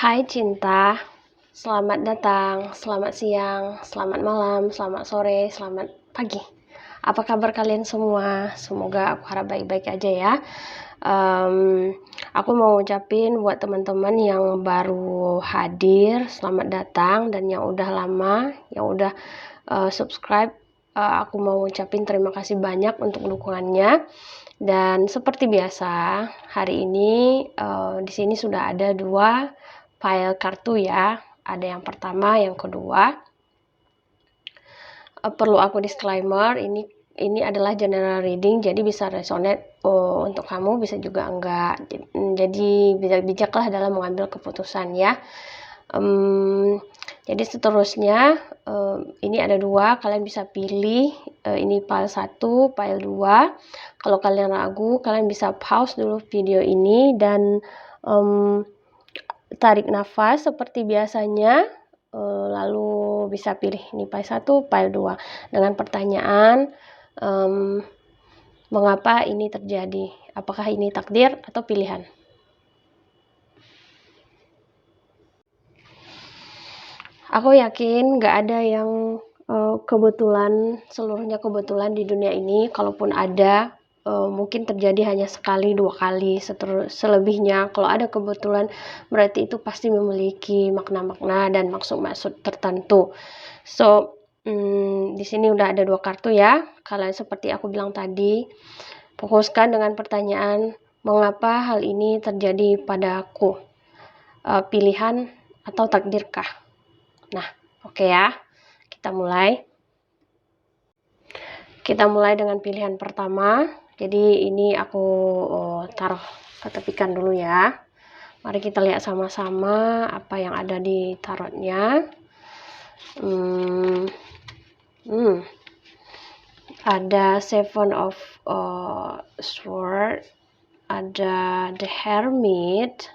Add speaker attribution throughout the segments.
Speaker 1: Hai cinta, selamat datang, selamat siang, selamat malam, selamat sore, selamat pagi. Apa kabar kalian semua? Semoga aku harap baik-baik aja ya. Aku mau ucapin buat teman-teman yang baru hadir, selamat datang, dan yang udah lama, yang udah subscribe, aku mau ucapin terima kasih banyak untuk dukungannya. Dan seperti biasa, hari ini di sini sudah ada 2 file kartu ya. Ada yang pertama, yang kedua. Perlu aku disclaimer, ini adalah general reading, jadi bisa resonate untuk kamu, bisa juga enggak. Jadi bijak-bijaklah dalam mengambil keputusan ya. Jadi seterusnya ini ada 2, kalian bisa pilih ini file 1, file 2. Kalau kalian ragu, kalian bisa pause dulu video ini dan tarik nafas seperti biasanya, lalu bisa pilih ini file 1, file 2 dengan pertanyaan mengapa ini terjadi, apakah ini takdir atau pilihan. Aku yakin gak ada yang kebetulan, seluruhnya kebetulan di dunia ini. Kalaupun ada, mungkin terjadi hanya sekali, 2 kali, selebihnya. Kalau ada kebetulan, berarti itu pasti memiliki makna-makna dan maksud-maksud tertentu. So, di sini udah ada 2 kartu ya. Kalian seperti aku bilang tadi, fokuskan dengan pertanyaan, mengapa hal ini terjadi padaku? Pilihan atau takdirkah? Nah, oke ya. Kita mulai. Kita mulai dengan pilihan pertama. Jadi ini aku taruh ketepikan dulu ya. Mari kita lihat sama-sama apa yang ada di tarotnya. Ada Seven of Swords, ada The Hermit,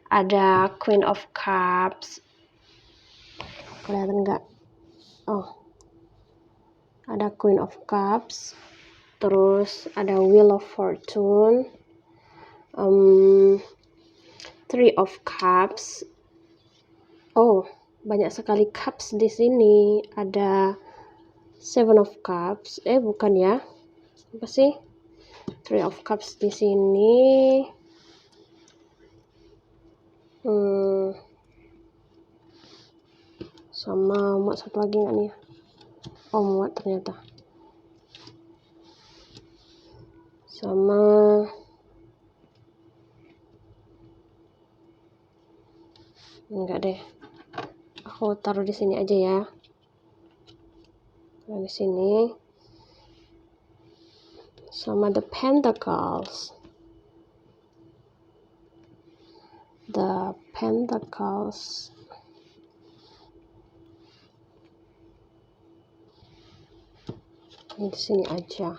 Speaker 1: ada Queen of Cups. Kelihatan nggak? Oh, ada Queen of Cups, terus ada Wheel of Fortune, Three of Cups. Oh, banyak sekali cups di sini. Ada Seven of Cups. Bukan ya? Apa sih? Three of Cups di sini. Sama muat satu lagi nggak nih? Oh, muat ternyata. Sama enggak deh. Aku taruh di sini aja ya. Nah, di sini sama The Pentacles. The Pentacles. Ini di sini aja.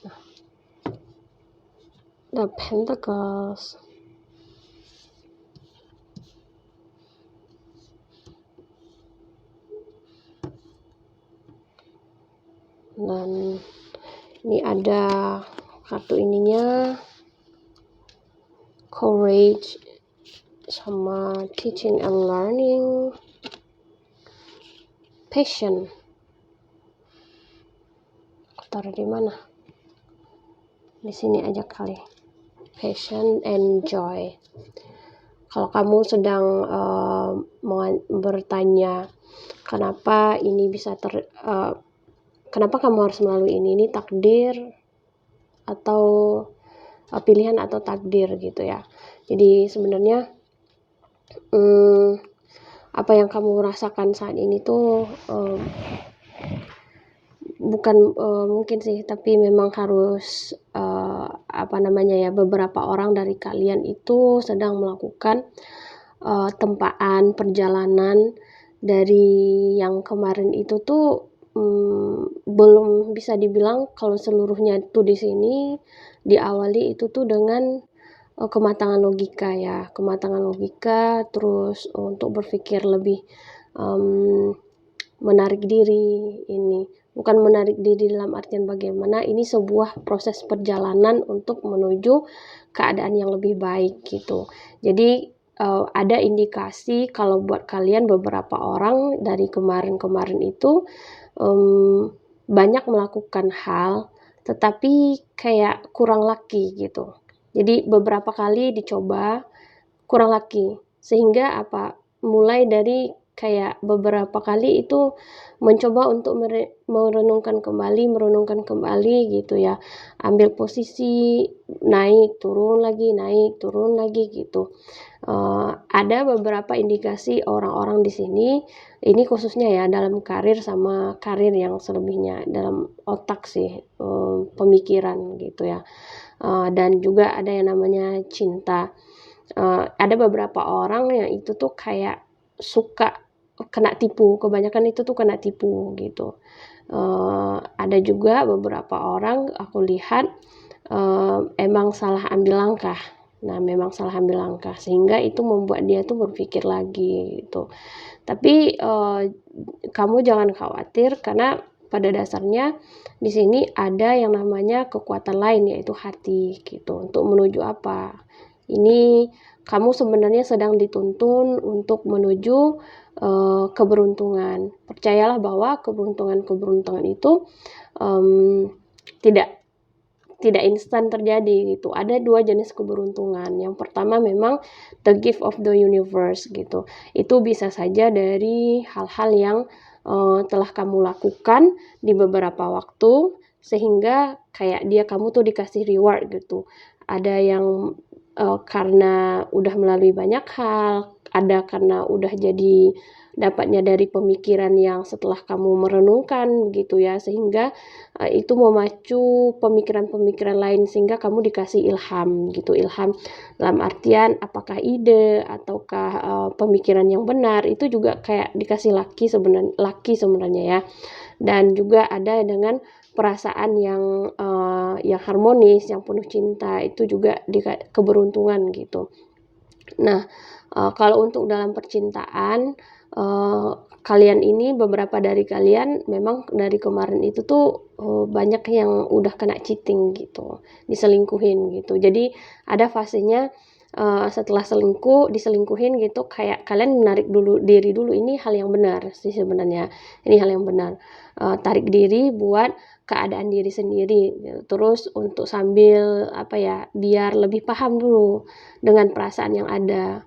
Speaker 1: Nah, The Pentacles. Dan ini ada kartu ininya, Courage sama Teaching and Learning, Passion. Aku taruh di mana? Di sini aja kali. Passion and Joy. Kalau kamu sedang bertanya kenapa ini bisa kenapa kamu harus melalui ini takdir atau pilihan atau takdir gitu ya. Jadi sebenarnya apa yang kamu rasakan saat ini tuh bukan mungkin sih, tapi memang harus beberapa orang dari kalian itu sedang melakukan tempaan perjalanan dari yang kemarin itu tuh belum bisa dibilang kalau seluruhnya tuh di sini diawali itu tuh dengan kematangan logika ya, terus untuk berpikir lebih menarik diri ini Bukan menarik diri dalam artian bagaimana, ini sebuah proses perjalanan untuk menuju keadaan yang lebih baik gitu. Jadi ada indikasi kalau buat kalian beberapa orang dari kemarin-kemarin itu banyak melakukan hal tetapi kayak kurang laki gitu. Jadi beberapa kali dicoba kurang laki, sehingga mulai dari kayak beberapa kali itu mencoba untuk merenungkan kembali gitu ya, ambil posisi naik turun lagi gitu. Ada beberapa indikasi orang-orang di sini, ini khususnya ya dalam karir sama karir yang selebihnya dalam otak sih, pemikiran gitu ya. Dan juga ada yang namanya cinta. Ada beberapa orang yang itu tuh kayak suka kena tipu, kebanyakan itu tuh kena tipu gitu. Ada juga beberapa orang aku lihat emang salah ambil langkah. Nah, memang salah ambil langkah sehingga itu membuat dia tuh berpikir lagi gitu. Tapi kamu jangan khawatir karena pada dasarnya di sini ada yang namanya kekuatan lain yaitu hati gitu. Untuk menuju apa? Ini kamu sebenarnya sedang dituntun untuk menuju keberuntungan. Percayalah bahwa keberuntungan itu tidak instan terjadi gitu. Ada dua jenis keberuntungan. Yang pertama memang the gift of the universe gitu. Itu bisa saja dari hal-hal yang telah kamu lakukan di beberapa waktu sehingga kayak kamu tuh dikasih reward gitu. Ada yang karena udah melalui banyak hal, ada karena udah jadi dapatnya dari pemikiran yang setelah kamu merenungkan gitu ya, sehingga itu memacu pemikiran-pemikiran lain sehingga kamu dikasih ilham gitu. Ilham dalam artian apakah ide ataukah pemikiran yang benar, itu juga kayak dikasih laki sebenarnya ya. Dan juga ada dengan perasaan yang harmonis, yang penuh cinta, itu juga keberuntungan gitu. Nah, kalau untuk dalam percintaan, kalian ini beberapa dari kalian memang dari kemarin itu tuh banyak yang udah kena cheating gitu, diselingkuhin gitu. Jadi ada fasenya setelah diselingkuhin gitu, kayak kalian menarik diri dulu. Ini hal yang benar sih sebenarnya. Ini hal yang benar. Tarik diri buat keadaan diri sendiri gitu. Terus untuk sambil biar lebih paham dulu dengan perasaan yang ada,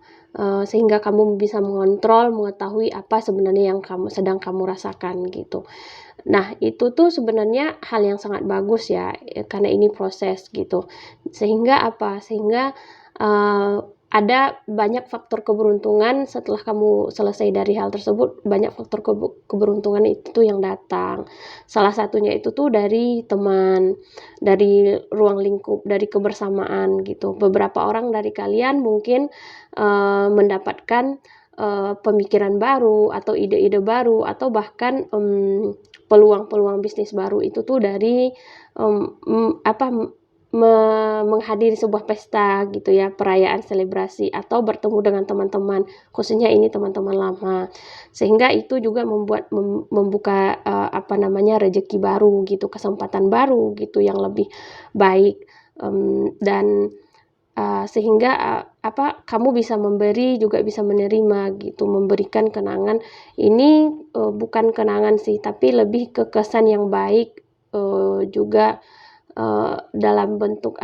Speaker 1: sehingga kamu bisa mengetahui apa sebenarnya yang sedang kamu rasakan gitu. Nah, itu tuh sebenarnya hal yang sangat bagus ya, karena ini proses gitu. Sehingga ada banyak faktor keberuntungan setelah kamu selesai dari hal tersebut, banyak faktor keberuntungan itu tuh yang datang. Salah satunya itu tuh dari teman, dari ruang lingkup, dari kebersamaan gitu. Beberapa orang dari kalian mungkin mendapatkan pemikiran baru atau ide-ide baru atau bahkan peluang-peluang bisnis baru itu tuh dari menghadiri sebuah pesta gitu ya, perayaan selebrasi atau bertemu dengan teman-teman, khususnya ini teman-teman lama, sehingga itu juga membuka rezeki baru gitu, kesempatan baru gitu yang lebih baik, dan sehingga kamu bisa memberi juga bisa menerima gitu, memberikan kenangan. Ini bukan kenangan sih, tapi lebih ke kesan yang baik, juga dalam bentuk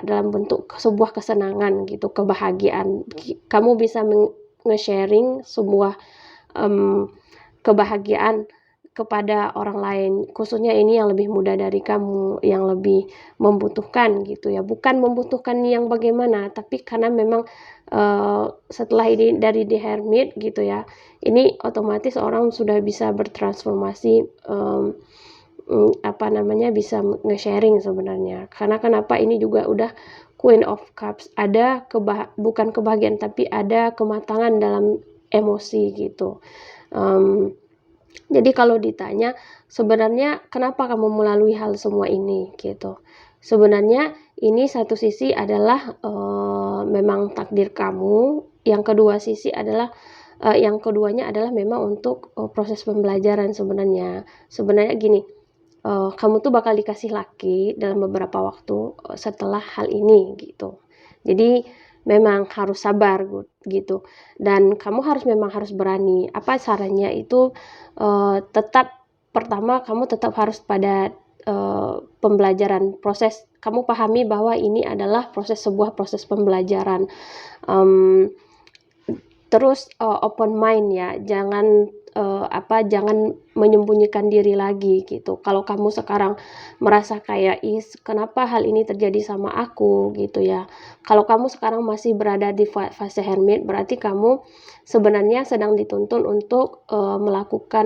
Speaker 1: dalam bentuk sebuah kesenangan gitu, kebahagiaan. Kamu bisa nge-sharing sebuah kebahagiaan kepada orang lain, khususnya ini yang lebih muda dari kamu, yang lebih membutuhkan gitu ya. Bukan membutuhkan yang bagaimana, tapi karena memang setelah ini dari The Hermit gitu ya, ini otomatis orang sudah bisa bertransformasi, bisa nge-sharing sebenarnya. Karena kenapa ini juga udah Queen of Cups, ada bukan kebahagiaan tapi ada kematangan dalam emosi gitu. Jadi kalau ditanya sebenarnya kenapa kamu melalui hal semua ini gitu, sebenarnya ini satu sisi adalah memang takdir kamu, yang keduanya adalah memang untuk proses pembelajaran sebenarnya gini. kamu tuh bakal dikasih laki dalam beberapa waktu setelah hal ini gitu. Jadi memang harus sabar gitu, dan kamu memang harus berani. Apa sarannya itu, tetap pertama kamu tetap harus pada pembelajaran, proses. Kamu pahami bahwa ini adalah sebuah proses pembelajaran. Terus open mind ya, jangan jangan menyembunyikan diri lagi gitu. Kalau kamu sekarang merasa kayak, kenapa hal ini terjadi sama aku gitu ya. Kalau kamu sekarang masih berada di fase hermit, berarti kamu sebenarnya sedang dituntun untuk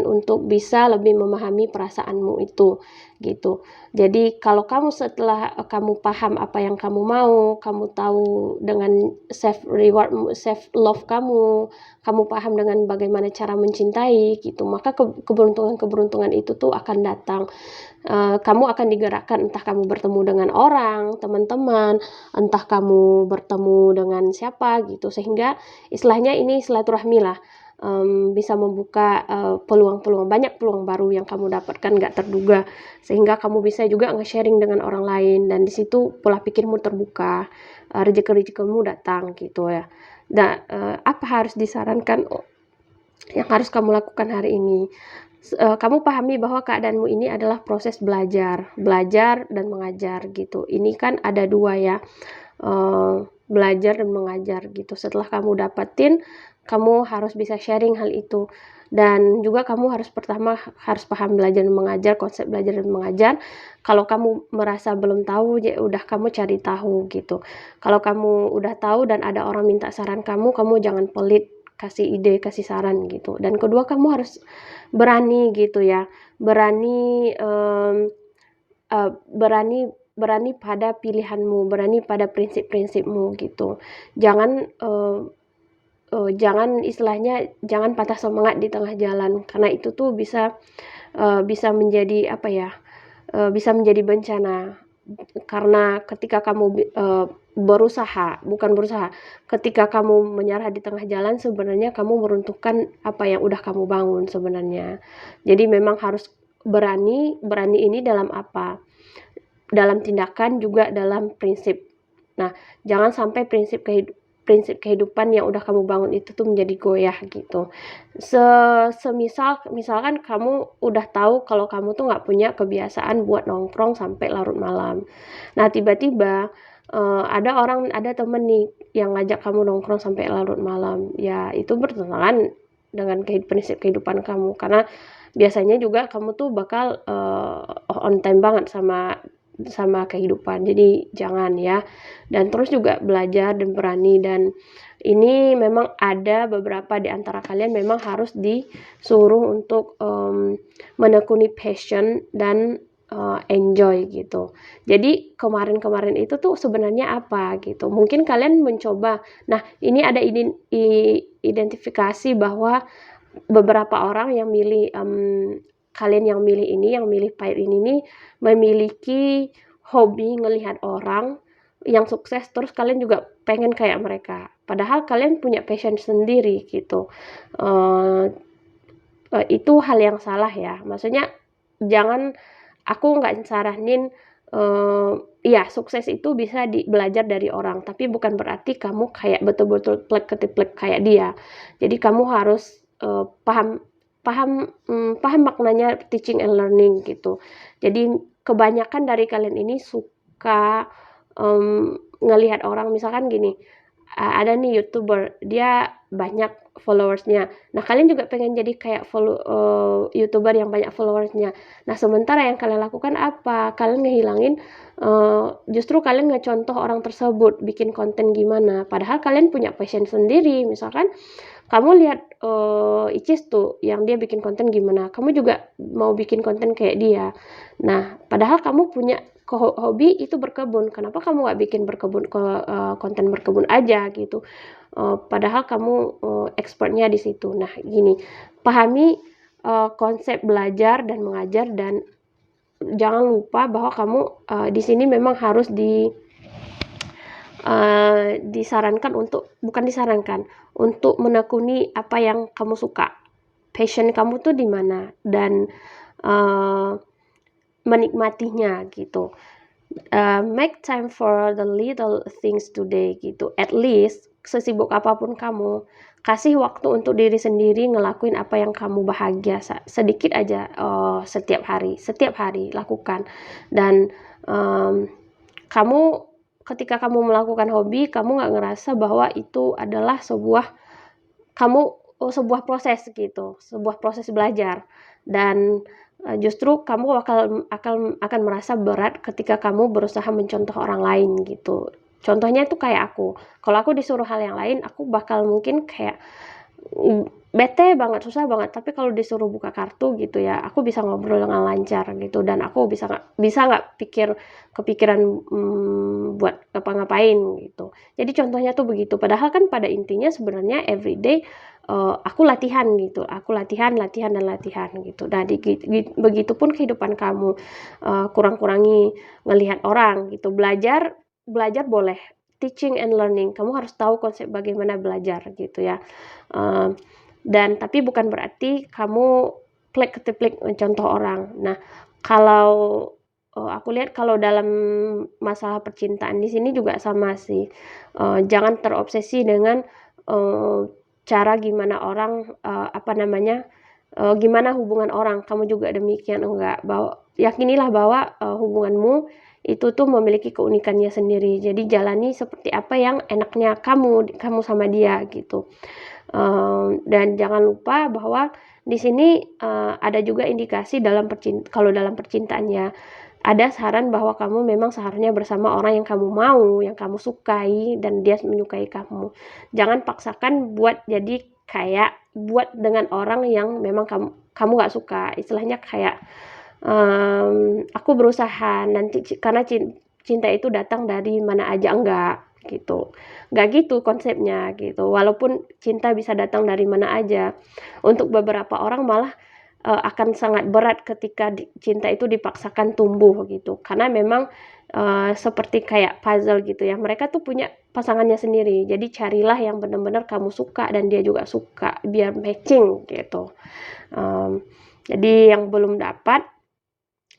Speaker 1: untuk bisa lebih memahami perasaanmu itu gitu. Jadi kalau kamu setelah kamu paham apa yang kamu mau, kamu tahu dengan self reward, self love kamu paham dengan bagaimana cara mencintai gitu, maka keberuntungan itu tuh akan datang. Kamu akan digerakkan, entah kamu bertemu dengan orang, teman-teman, entah kamu bertemu dengan siapa gitu, sehingga istilahnya ini silaturahmi lah. Bisa membuka banyak peluang baru yang kamu dapatkan gak terduga, sehingga kamu bisa juga nge-sharing dengan orang lain, dan di situ pola pikirmu terbuka, rezeki-rezekimu datang gitu ya. Nah, apa harus disarankan yang harus kamu lakukan hari ini? Kamu pahami bahwa keadaanmu ini adalah proses belajar dan mengajar gitu. Ini kan ada dua ya, belajar dan mengajar gitu. Setelah kamu dapatin, kamu harus bisa sharing hal itu. Dan juga kamu harus paham belajar dan mengajar, konsep belajar dan mengajar. Kalau kamu merasa belum tahu, ya udah kamu cari tahu gitu. Kalau kamu udah tahu dan ada orang minta saran kamu jangan pelit, kasih ide, kasih saran gitu. Dan kedua, kamu harus berani gitu ya, berani pada pilihanmu, berani pada prinsip-prinsipmu gitu. Jangan istilahnya jangan patah semangat di tengah jalan, karena itu tuh bisa menjadi bisa menjadi bencana. Karena ketika kamu ketika kamu menyerah di tengah jalan, sebenarnya kamu meruntuhkan apa yang udah kamu bangun sebenarnya. Jadi memang harus berani ini dalam apa? Dalam tindakan, juga dalam prinsip. Nah, jangan sampai prinsip kehidupan yang udah kamu bangun itu tuh menjadi goyah gitu. Misalkan kamu udah tahu kalau kamu tuh nggak punya kebiasaan buat nongkrong sampai larut malam. Nah, tiba-tiba ada temen nih yang ngajak kamu nongkrong sampai larut malam. Ya, itu bertentangan dengan prinsip kehidupan kamu, karena biasanya juga kamu tuh bakal on time banget sama kehidupan. Jadi jangan ya. Dan terus juga belajar dan berani, dan ini memang ada beberapa di antara kalian memang harus disuruh untuk menekuni passion dan enjoy gitu. Jadi kemarin itu tuh sebenarnya apa gitu. Mungkin kalian mencoba. Nah, ini ada identifikasi bahwa beberapa orang yang milih kalian yang milih pahit ini nih memiliki hobi ngelihat orang yang sukses, terus kalian juga pengen kayak mereka, padahal kalian punya passion sendiri gitu. Itu hal yang salah ya, maksudnya aku nggak saranin. Ya, sukses itu bisa belajar dari orang, tapi bukan berarti kamu kayak betul-betul plek kayak dia. Jadi kamu harus paham maknanya teaching and learning gitu. Jadi kebanyakan dari kalian ini suka ngelihat orang, misalkan gini, ada nih YouTuber, dia banyak followersnya. Nah, kalian juga pengen jadi kayak YouTuber yang banyak followersnya. Nah, sementara yang kalian lakukan apa? Kalian ngehilangin, justru kalian ngecontoh orang tersebut bikin konten gimana, padahal kalian punya passion sendiri. Misalkan kamu lihat Icis tuh yang dia bikin konten gimana, kamu juga mau bikin konten kayak dia. Nah, padahal kamu punya hobi itu berkebun, kenapa kamu nggak bikin konten berkebun aja gitu. Padahal kamu expertnya di situ. Nah, gini, pahami konsep belajar dan mengajar, dan jangan lupa bahwa kamu di sini memang harus bukan disarankan untuk menekuni apa yang kamu suka. Passion kamu tuh di mana, dan menikmatinya gitu. Make time for the little things today gitu. At least sesibuk apapun kamu, kasih waktu untuk diri sendiri ngelakuin apa yang kamu bahagia sedikit aja, setiap hari lakukan. Dan kamu ketika kamu melakukan hobi, kamu nggak ngerasa bahwa itu adalah sebuah proses gitu, sebuah proses belajar. Dan justru kamu akan merasa berat ketika kamu berusaha mencontoh orang lain gitu. Contohnya itu kayak aku. Kalau aku disuruh hal yang lain, aku bakal mungkin kayak bete banget, susah banget. Tapi kalau disuruh buka kartu gitu ya, aku bisa ngobrol dengan lancar gitu, dan aku bisa nggak kepikiran buat ngapa-ngapain gitu. Jadi contohnya tuh begitu. Padahal kan pada intinya sebenarnya everyday aku latihan gitu, aku latihan dan latihan gitu. Nah, begitupun kehidupan kamu, kurang-kurangi ngelihat orang gitu. Belajar boleh, teaching and learning. Kamu harus tahu konsep bagaimana belajar gitu ya. Dan tapi bukan berarti kamu plek-ketiplek mencontoh orang. Nah, kalau aku lihat kalau dalam masalah percintaan di sini juga sama sih. Jangan terobsesi dengan cara gimana orang, gimana hubungan orang. Kamu juga demikian, enggak. Yakinilah bahwa hubunganmu itu tuh memiliki keunikannya sendiri. Jadi jalani seperti apa yang enaknya kamu sama dia gitu. Dan jangan lupa bahwa di sini ada juga indikasi kalau dalam percintaannya ada saran bahwa kamu memang seharusnya bersama orang yang kamu mau, yang kamu sukai, dan dia menyukai kamu. Jangan paksakan buat dengan orang yang memang kamu gak suka. Istilahnya kayak aku berusaha nanti karena cinta itu datang dari mana aja, enggak gitu. Enggak gitu konsepnya gitu. Walaupun cinta bisa datang dari mana aja, untuk beberapa orang malah akan sangat berat ketika cinta itu dipaksakan tumbuh gitu. Karena memang seperti kayak puzzle gitu ya. Mereka tuh punya pasangannya sendiri. Jadi carilah yang benar-benar kamu suka dan dia juga suka, biar matching gitu. Jadi yang belum dapat,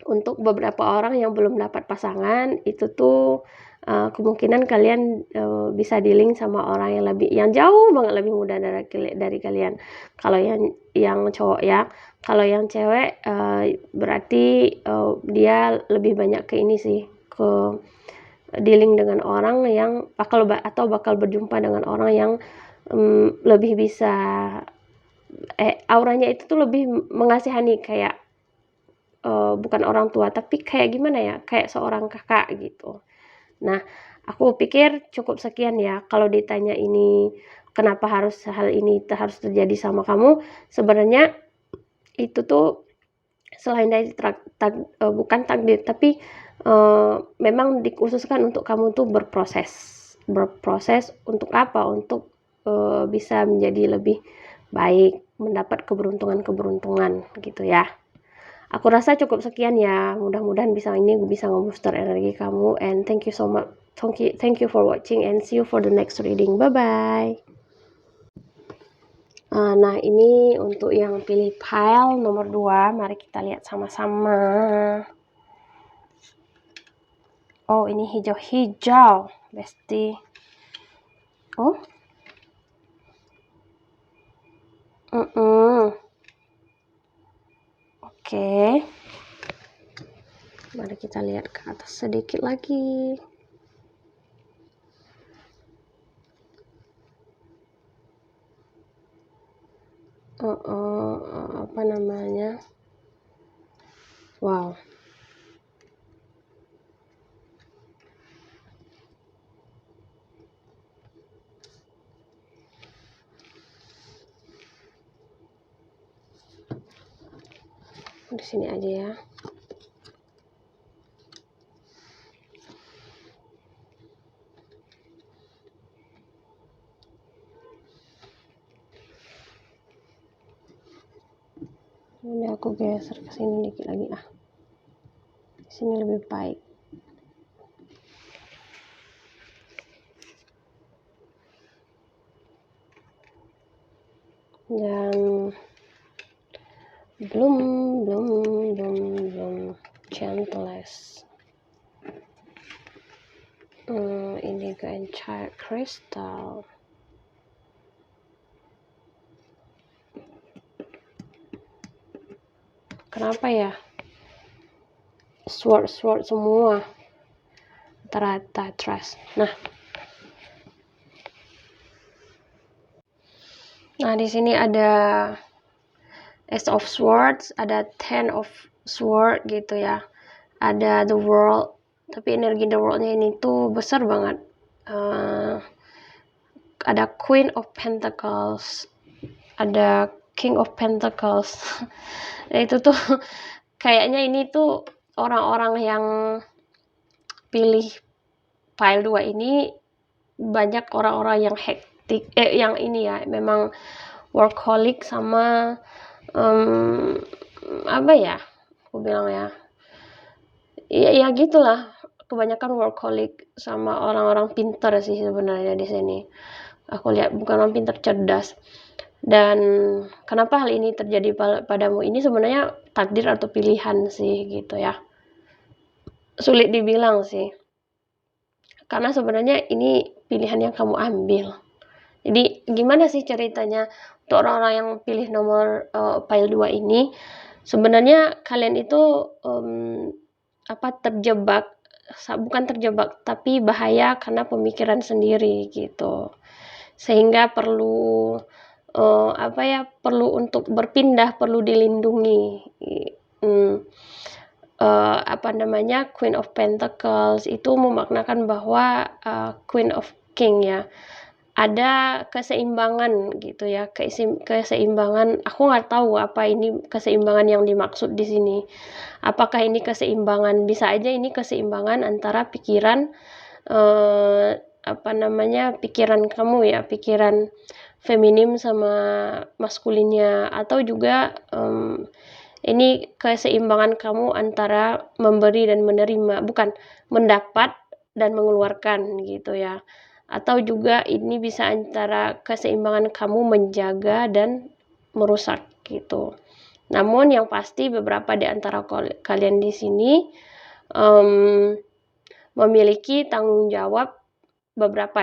Speaker 1: untuk beberapa orang yang belum dapat pasangan itu tuh kemungkinan kalian bisa dealing sama orang yang jauh banget lebih muda dari kalian. Kalau yang cowok ya, kalau yang cewek berarti dia lebih banyak ke ini sih, ke dealing dengan orang yang bakal berjumpa dengan orang yang lebih bisa auranya itu tuh lebih mengasihani, kayak bukan orang tua tapi kayak gimana ya, kayak seorang kakak gitu. Nah, aku pikir cukup sekian ya. Kalau ditanya ini kenapa hal ini harus terjadi sama kamu, sebenarnya itu tuh selain dari bukan takdir, tapi memang dikhususkan untuk kamu tuh berproses untuk apa? Untuk bisa menjadi lebih baik, mendapat keberuntungan gitu ya. Aku rasa cukup sekian ya. Mudah-mudahan bisa nge-booster energi kamu. And thank you so much. Thank you for watching and see you for the next reading. Bye bye. Nah, ini untuk yang pilih pile nomor 2. Mari kita lihat sama-sama. Oh, ini hijau-hijau, Besti. Oh. Oke. Mari kita lihat ke atas sedikit lagi. Apa namanya? Wow. Di sini aja ya. Ini aku geser ke sini dikit lagi Di sini lebih baik. Dan belum Enchantress. Indigo Enchant Crystal. Kenapa ya? Sword semua. Rata trust. Nah, di sini ada Ace of Swords, ada Ten of Swords gitu ya. Ada The World, tapi energi The World-nya ini tuh besar banget. Ada Queen of Pentacles, ada King of Pentacles. Nah, itu tuh kayaknya ini tuh orang-orang yang pilih pile 2 ini banyak orang-orang yang hektik, yang ini ya, memang workaholic sama apa ya, aku bilang ya gitulah, kebanyakan workaholic sama orang-orang pintar sih sebenarnya di sini. Aku lihat bukan orang pintar, cerdas. Dan kenapa hal ini terjadi padamu ini sebenarnya takdir atau pilihan sih gitu ya. Sulit dibilang sih. Karena sebenarnya ini pilihan yang kamu ambil. Jadi gimana sih ceritanya untuk orang-orang yang pilih nomor pile 2 ini? Sebenarnya kalian itu terjebak, bukan terjebak, tapi bahaya karena pemikiran sendiri gitu. Sehingga perlu perlu untuk berpindah, perlu dilindungi. Queen of Pentacles itu memaknakan bahwa Queen of King ya. Ada keseimbangan gitu ya, keseimbangan. Aku nggak tahu apa ini keseimbangan yang dimaksud di sini. Apakah ini keseimbangan? Bisa aja ini keseimbangan antara pikiran pikiran kamu ya, pikiran feminim sama maskulinnya, atau juga ini keseimbangan kamu antara memberi dan menerima, bukan mendapat dan mengeluarkan gitu ya. Atau juga ini bisa antara keseimbangan kamu menjaga dan merusak gitu. Namun yang pasti beberapa di antara kalian di sini memiliki tanggung jawab, beberapa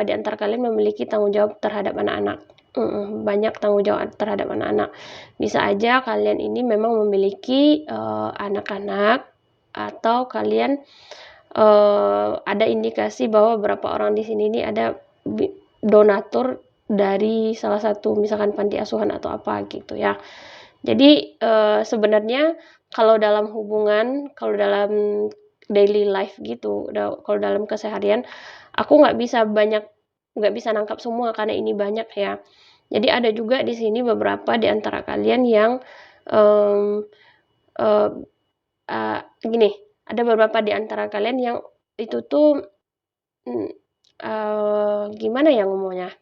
Speaker 1: di antara kalian memiliki tanggung jawab terhadap anak-anak. Banyak tanggung jawab terhadap anak-anak. Bisa aja kalian ini memang memiliki anak-anak, atau kalian ada indikasi bahwa beberapa orang di sini ini ada donatur dari salah satu misalkan panti asuhan atau apa gitu ya. Jadi sebenarnya kalau dalam hubungan, kalau dalam daily life gitu, kalau dalam keseharian, aku nggak bisa nangkap semua karena ini banyak ya. Jadi ada juga di sini beberapa di antara kalian yang gini, ada beberapa di antara kalian yang itu tuh gimana ya ngomongnya.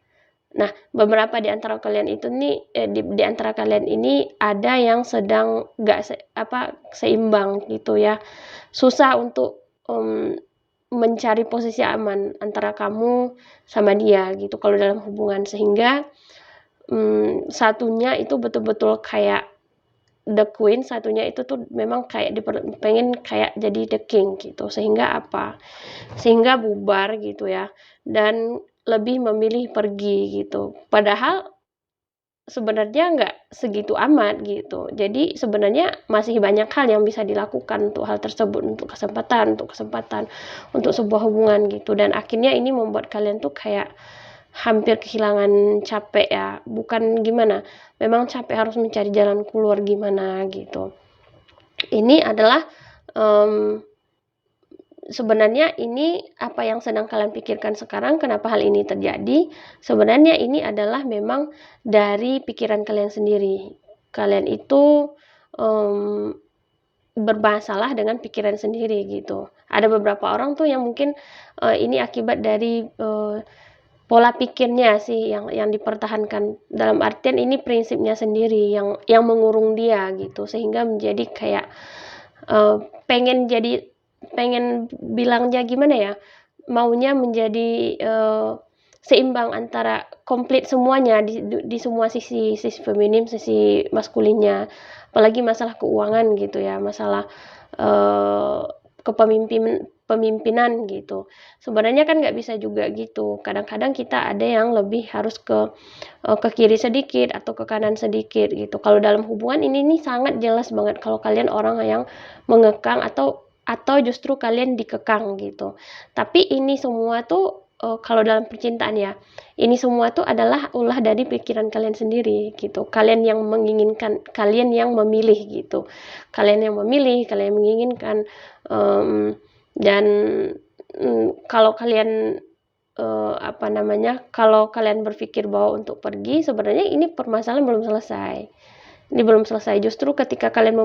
Speaker 1: Nah, beberapa di antara kalian itu nih di antara kalian ini ada yang sedang seimbang gitu ya. Susah untuk mencari posisi aman antara kamu sama dia gitu kalau dalam hubungan, sehingga satunya itu betul-betul kayak the queen, satunya itu tuh memang kayak pengen kayak jadi the king gitu, sehingga bubar gitu ya, dan lebih memilih pergi gitu, padahal sebenarnya nggak segitu amat gitu. Jadi sebenarnya masih banyak hal yang bisa dilakukan untuk hal tersebut, untuk kesempatan untuk sebuah hubungan gitu. Dan akhirnya ini membuat kalian tuh kayak hampir kehilangan capek ya, bukan gimana, memang capek harus mencari jalan keluar gimana gitu. Ini adalah sebenarnya ini apa yang sedang kalian pikirkan sekarang. Kenapa hal ini terjadi? Sebenarnya ini adalah memang dari pikiran kalian sendiri. Kalian itu bermasalah dengan pikiran sendiri gitu. Ada beberapa orang tuh yang mungkin ini akibat dari pola pikirnya sih yang dipertahankan, dalam artian ini prinsipnya sendiri yang mengurung dia gitu, sehingga menjadi kayak pengen bilangnya gimana ya, maunya menjadi seimbang antara komplit semuanya di semua sisi feminim, sisi maskulinnya, apalagi masalah keuangan gitu ya, masalah kepemimpinan gitu. Sebenarnya kan nggak bisa juga gitu. Kadang-kadang kita ada yang lebih harus ke kiri sedikit atau ke kanan sedikit gitu. Kalau dalam hubungan ini nih sangat jelas banget kalau kalian orang yang mengekang atau justru kalian dikekang gitu. Tapi ini semua tuh kalau dalam percintaan ya, ini semua tuh adalah ulah dari pikiran kalian sendiri gitu. Kalian yang menginginkan, kalian yang memilih gitu. Kalian yang memilih, kalian yang menginginkan, dan kalau kalian kalau kalian berpikir bahwa untuk pergi, sebenarnya ini permasalahan belum selesai. Ini belum selesai. Justru ketika kalian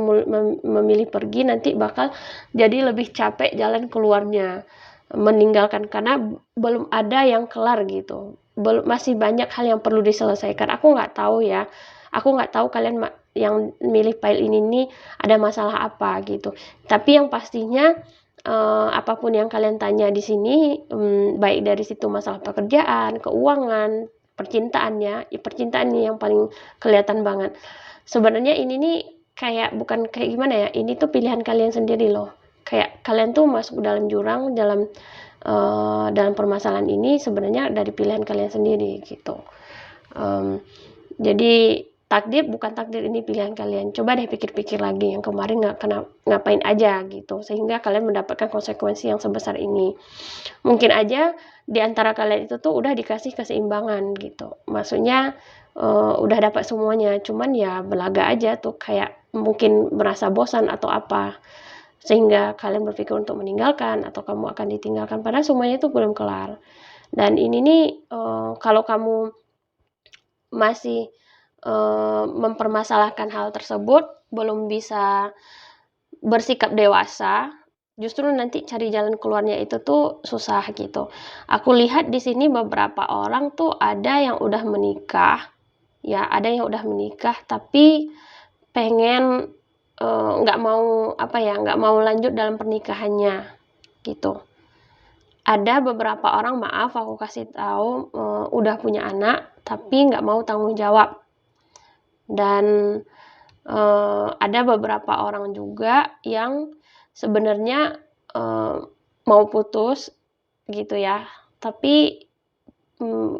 Speaker 1: memilih pergi, nanti bakal jadi lebih capek jalan keluarnya, meninggalkan, karena belum ada yang kelar gitu. Masih banyak hal yang perlu diselesaikan. Aku nggak tahu ya. Aku nggak tahu kalian yang milih file ini nih ada masalah apa gitu. Tapi yang pastinya apapun yang kalian tanya di sini, baik dari situ masalah pekerjaan, keuangan, percintaannya, percintaan nih yang paling kelihatan banget. Sebenarnya ini nih bukan kayak gimana ya, ini tuh pilihan kalian sendiri loh. Kayak kalian tuh masuk dalam jurang, dalam permasalahan ini sebenarnya dari pilihan kalian sendiri gitu. Jadi takdir bukan takdir, ini pilihan kalian. Coba deh pikir-pikir lagi yang kemarin ngapain aja gitu, sehingga kalian mendapatkan konsekuensi yang sebesar ini. Mungkin aja di antara kalian itu tuh udah dikasih keseimbangan gitu. Maksudnya udah dapat semuanya, cuman ya belaga aja tuh, kayak mungkin merasa bosan atau apa, sehingga kalian berpikir untuk meninggalkan atau kamu akan ditinggalkan, padahal semuanya itu belum kelar. Dan ini nih kalau kamu masih mempermasalahkan hal tersebut, belum bisa bersikap dewasa, justru nanti cari jalan keluarnya itu tuh susah gitu. Aku lihat di sini beberapa orang tuh ada yang udah menikah, ya ada yang udah menikah tapi pengen nggak mau lanjut dalam pernikahannya gitu. Ada beberapa orang, maaf aku kasih tahu, udah punya anak tapi nggak mau tanggung jawab. Dan ada beberapa orang juga yang sebenarnya mau putus gitu ya, tapi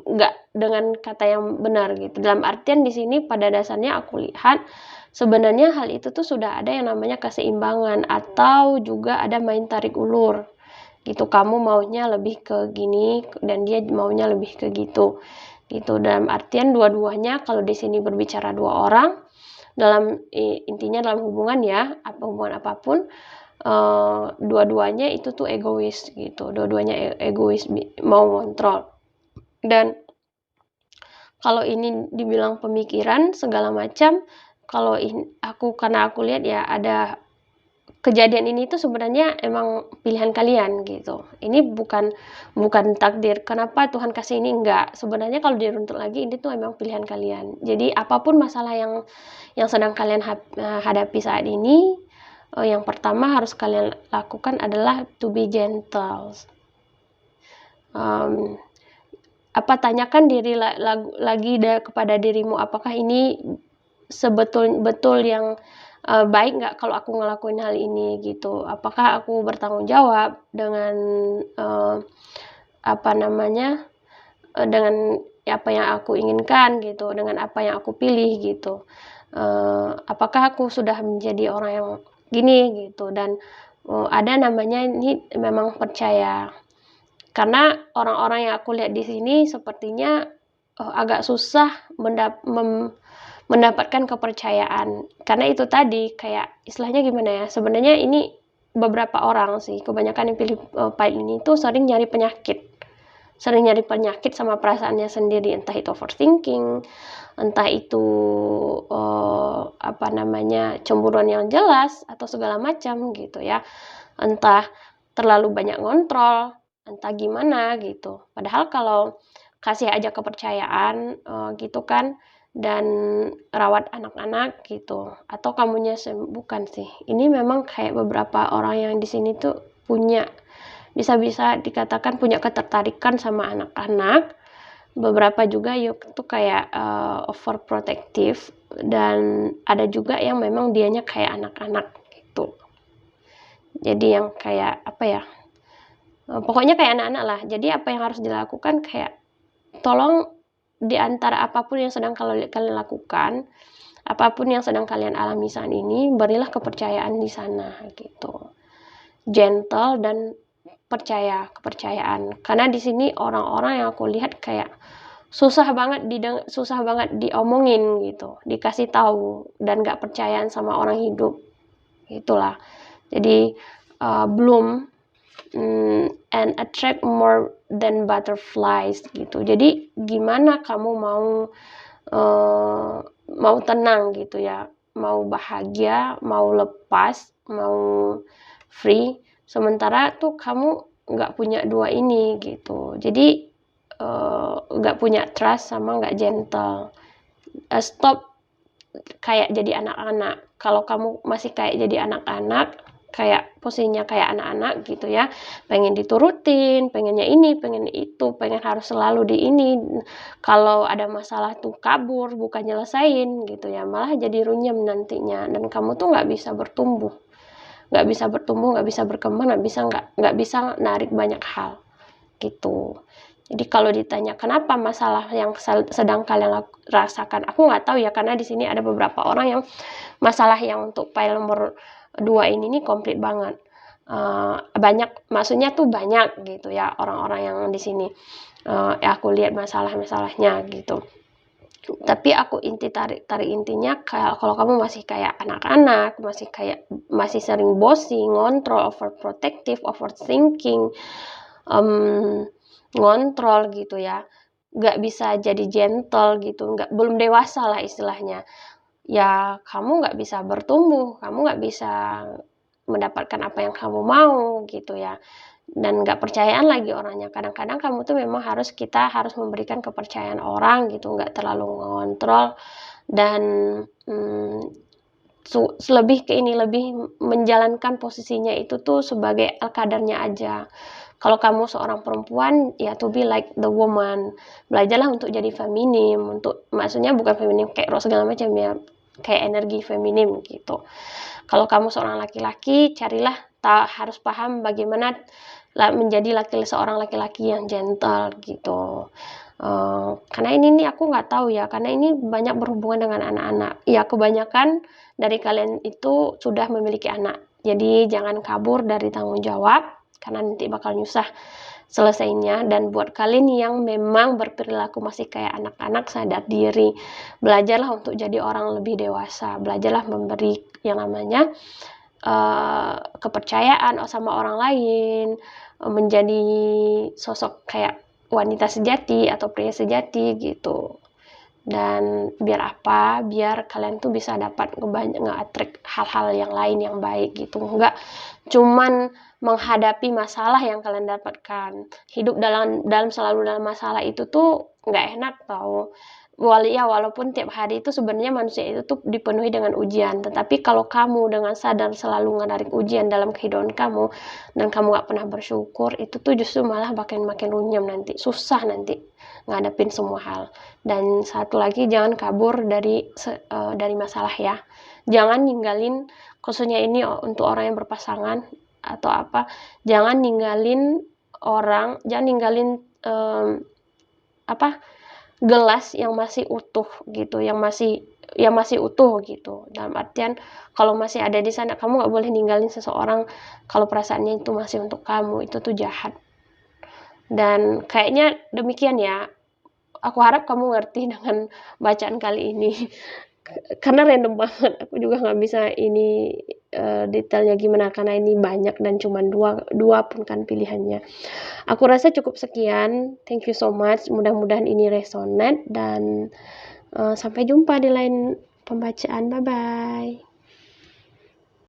Speaker 1: nggak dengan kata yang benar gitu. Dalam artian di sini pada dasarnya aku lihat sebenarnya hal itu tuh sudah ada yang namanya keseimbangan, atau juga ada main tarik ulur gitu. Kamu maunya lebih ke gini dan dia maunya lebih ke gitu. Dalam artian dua-duanya, kalau di sini berbicara dua orang, intinya dalam hubungan ya, hubungan apapun, dua-duanya itu tuh egois gitu. Dua-duanya egois, mau ngontrol. Dan kalau ini dibilang pemikiran segala macam, karena aku lihat ya ada kejadian ini tuh sebenarnya emang pilihan kalian gitu. Ini bukan takdir. Kenapa Tuhan kasih ini? Enggak. Sebenarnya kalau diruntut lagi, ini tuh emang pilihan kalian. Jadi apapun masalah yang sedang kalian hadapi saat ini, yang pertama harus kalian lakukan adalah to be gentle. Tanyakan diri lagi kepada dirimu, apakah ini betul yang baik nggak kalau aku ngelakuin hal ini gitu. Apakah aku bertanggung jawab dengan dengan apa yang aku inginkan gitu, dengan apa yang aku pilih gitu. Apakah aku sudah menjadi orang yang gini gitu. Dan ada namanya ini memang percaya, karena orang-orang yang aku lihat di sini sepertinya agak susah mendapatkan kepercayaan, karena itu tadi kayak istilahnya gimana ya, sebenarnya ini beberapa orang sih, kebanyakan yang pilih file ini tuh sering nyari penyakit sama perasaannya sendiri, entah itu overthinking, entah itu cemburuan yang jelas atau segala macam gitu ya, entah terlalu banyak ngontrol, entah gimana gitu. Padahal kalau kasih aja kepercayaan gitu kan, dan rawat anak-anak gitu, atau kamunya bukan sih, ini memang kayak beberapa orang yang di sini tuh bisa dikatakan punya ketertarikan sama anak-anak. Beberapa juga tuh kayak overprotective, dan ada juga yang memang dianya kayak anak-anak gitu. Jadi yang kayak apa ya, pokoknya kayak anak-anak lah. Jadi apa yang harus dilakukan, kayak tolong di antara apapun yang sedang kalian lakukan, apapun yang sedang kalian alami saat ini, berilah kepercayaan di sana gitu. Gentle dan kepercayaan. Karena di sini orang-orang yang aku lihat kayak susah banget diomongin gitu, dikasih tahu, dan gak percayaan sama orang hidup. Itulah. Jadi bloom and attract more than butterflies gitu. Jadi gimana kamu mau tenang gitu ya, mau bahagia, mau lepas, mau free, sementara tuh kamu nggak punya dua ini gitu. Jadi nggak punya trust sama nggak gentle. Stop kayak jadi anak-anak. Kalau kamu masih kayak jadi anak-anak, kayak posisinya kayak anak-anak gitu ya, pengen diturutin, pengennya ini, pengen itu, pengen harus selalu di ini, kalau ada masalah tuh kabur, bukan nyelesain gitu ya, malah jadi runyem nantinya, dan kamu tuh nggak bisa bertumbuh, nggak bisa berkembang, nggak bisa narik banyak hal gitu. Jadi kalau ditanya kenapa masalah yang sedang kalian rasakan, aku nggak tahu ya, karena di sini ada beberapa orang yang masalah yang untuk pile nomor 2 ini nih komplit banget. Banyak, maksudnya tuh banyak gitu ya orang-orang yang di sini. Ya aku lihat masalah-masalahnya gitu. Tapi aku tarik intinya, kayak kalau kamu masih kayak anak-anak, masih sering bossy, ngontrol, overprotective, overthinking, ngontrol gitu ya, nggak bisa jadi gentle gitu, belum dewasa lah istilahnya, ya kamu nggak bisa bertumbuh, kamu nggak bisa mendapatkan apa yang kamu mau gitu ya, dan nggak percayaan lagi orangnya. Kadang-kadang kamu tuh memang kita harus memberikan kepercayaan orang gitu, nggak terlalu ngontrol, dan lebih menjalankan posisinya itu tuh sebagai al-qadarnya aja. Kalau kamu seorang perempuan, ya to be like the woman. Belajarlah untuk jadi feminim, maksudnya bukan feminim kayak roh segala macam ya, kayak energi feminim gitu. Kalau kamu seorang laki-laki, carilah harus paham bagaimana menjadi seorang laki-laki yang gentle gitu. Karena ini nih aku nggak tahu ya, karena ini banyak berhubungan dengan anak-anak. Ya kebanyakan dari kalian itu sudah memiliki anak. Jadi jangan kabur dari tanggung jawab, karena nanti bakal nyusah selesainya. Dan buat kalian yang memang berperilaku masih kayak anak-anak, sadar diri, belajarlah untuk jadi orang lebih dewasa, belajarlah memberi yang namanya kepercayaan sama orang lain, menjadi sosok kayak wanita sejati atau pria sejati gitu. Dan biar kalian tuh bisa dapat nge-attract hal-hal yang lain yang baik gitu, nggak cuman menghadapi masalah yang kalian dapatkan. Hidup selalu dalam masalah itu tuh nggak enak tau. Walaupun tiap hari itu sebenarnya manusia itu tuh dipenuhi dengan ujian, tetapi kalau kamu dengan sadar selalu menarik ujian dalam kehidupan kamu, dan kamu nggak pernah bersyukur, itu tuh justru malah makin runyam nanti, susah nanti ngadepin semua hal. Dan satu lagi, jangan kabur dari masalah ya. Jangan ninggalin, khususnya ini untuk orang yang berpasangan atau apa, jangan ninggalin gelas yang masih utuh gitu, yang masih utuh gitu. Dalam artian, kalau masih ada di sana, kamu nggak boleh ninggalin seseorang kalau perasaannya itu masih untuk kamu, itu tuh jahat. Dan kayaknya demikian ya. Aku harap kamu ngerti dengan bacaan kali ini. Karena random banget, aku juga nggak bisa ini detailnya gimana, karena ini banyak dan cuma dua pun kan pilihannya. Aku rasa cukup sekian. Thank you so much, mudah-mudahan ini resonate, dan sampai jumpa di lain pembacaan. Bye bye.